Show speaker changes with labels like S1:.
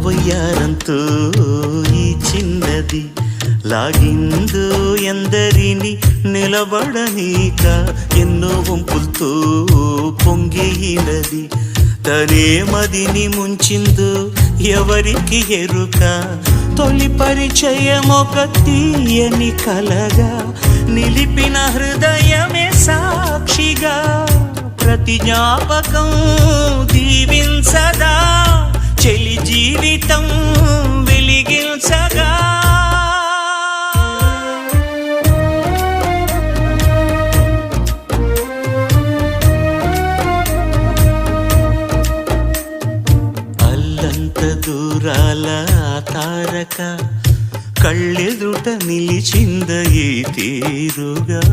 S1: వయ్యారంతో ఈ చిన్నది లాగిందు ఎందరిని నిలబడనీక ఎన్నో వంపులతో పొంగినది తనే మదిని ముంచిందో ఎవరికి ఎరుక తొలి పరిచయం ఒక తీయని కలగా నిలిపిన హృదయమే సాక్షిగా ప్రతి జ్ఞాపకం దీవించదా చెలి జీవితం వెలిగించగా అల్లంత దూరాల తారక కళ్ళెదుట నిలిచింద ఈ తీరుగా